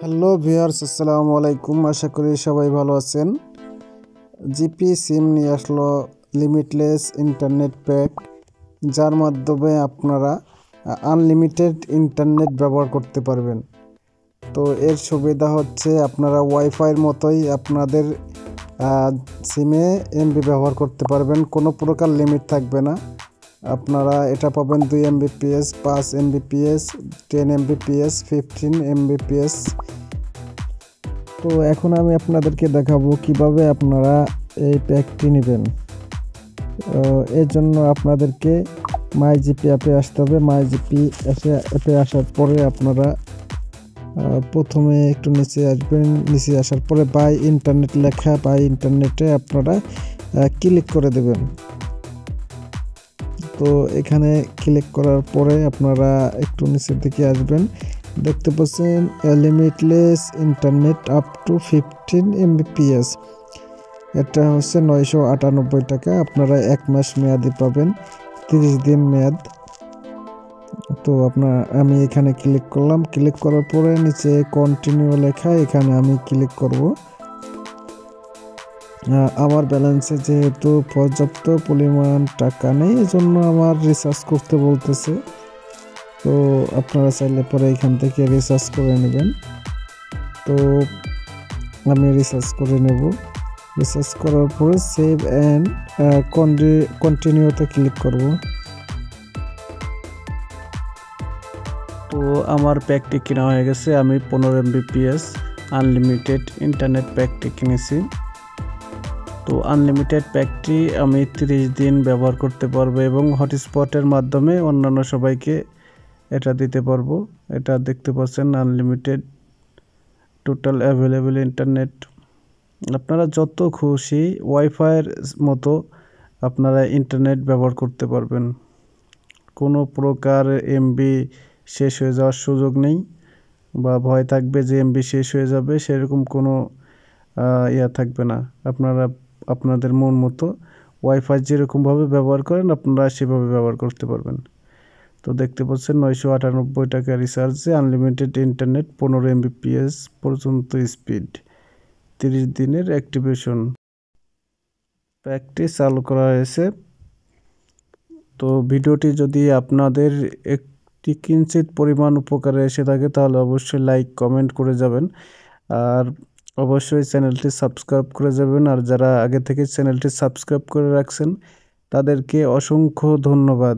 Hello viewers, আসসালামু আলাইকুম। আশা করি সবাই ভালো আছেন। জিপি সিম নিয়ে আসলো লিমিটলেস ইন্টারনেট প্যাক, যার মাধ্যমে আপনারা আনলিমিটেড ইন্টারনেট ব্যবহার করতে পারবেন। তো এর সুবিধা হচ্ছে আপনারা ওয়াইফাইয়ের মতোই আপনাদের সিমে এমবি ব্যবহার করতে পারবেন, কোনো প্রকার লিমিট থাকবে না। আপনারা এটা পাবেন 2 Mbps, 5 Mbps, 10 Mbps, 15 Mbps। তো এখন আমি আপনাদেরকে দেখাবো কিভাবে আপনারা এই প্যাকটি নেবেন। এর জন্য আপনাদেরকে মাই জিপি অ্যাপে আসতে হবে। মাই জিপি অ্যাপে আসার পরে আপনারা প্রথমে একটু নিচে আসবেন। নিচে আসার পরে বাই ইন্টারনেট লেখা, বাই ইন্টারনেটে আপনারা ক্লিক করে দেবেন। তো এখানে ক্লিক করার পরে আপনারা একটু নিচের দিকে আসবেন। দেখতে পাচ্ছেন limitless internet up to 15 Mbps। এটা হচ্ছে 998 টাকা। আপনারা 1 মাস মেয়াদি পাবেন, 30 দিন মেয়াদ। তো আমি এখানে ক্লিক করলাম। ক্লিক করার পরে নিচে কন্টিনিউ লেখা, এখানে আমি ক্লিক করব। আমার ব্যালেন্সে যেহেতু পর্যাপ্ত পরিমাণ টাকা নেই, এজন্য আমার রিচার্জ করতে বলতেছে। তো আপনারা চাইলে পরে এখান থেকে রিচার্জ করে নেবেন। তো আমি রিচার্জ করে নেব। রিচার্জ করার পরে সেভ অ্যান্ড কন্টিনিউতে ক্লিক করব। তো আমার প্যাকটি কেনা হয়ে গেছে। আমি 15 Mbps আনলিমিটেড ইন্টারনেট প্যাকটি কিনেছি। তো আনলিমিটেড প্যাকটি আমি 30 দিন ব্যবহার করতে পারবো এবং হটস্পটের মাধ্যমে অন্যান্য সবাইকে এটা দিতে পারবো। এটা দেখতে পাচ্ছেন আনলিমিটেড টোটাল অ্যাভেলেবল ইন্টারনেট। আপনারা যত খুশি ওয়াইফাইয়ের মতো আপনারা ইন্টারনেট ব্যবহার করতে পারবেন। কোনো প্রকার এমবি শেষ হয়ে যাওয়ার সুযোগ নেই বা ভয় থাকবে যে এমবি শেষ হয়ে যাবে, সেরকম কোনো থাকবে না। আপনারা আপনাদের মন মতো ওয়াইফাই যেরকমভাবে ব্যবহার করেন আপনারা সেভাবে ব্যবহার করতে পারবেন। তো দেখতে পাচ্ছেন 998 টাকা রিচার্জে আনলিমিটেড ইন্টারনেট, 15 Mbps পর্যন্ত স্পিড, 30 দিনের অ্যাক্টিভেশন। প্যাকটি চালু করা হয়েছে। তো ভিডিওটি যদি আপনাদের একটি কিঞ্চিত পরিমাণ উপকারে এসে থাকে তাহলে অবশ্যই লাইক কমেন্ট করে যাবেন, আর অবশ্যই চ্যানেলটি সাবস্ক্রাইব করে যাবেন। আর যারা আগে থেকে চ্যানেলটি সাবস্ক্রাইব করে রাখছেন তাদেরকে অসংখ্য ধন্যবাদ।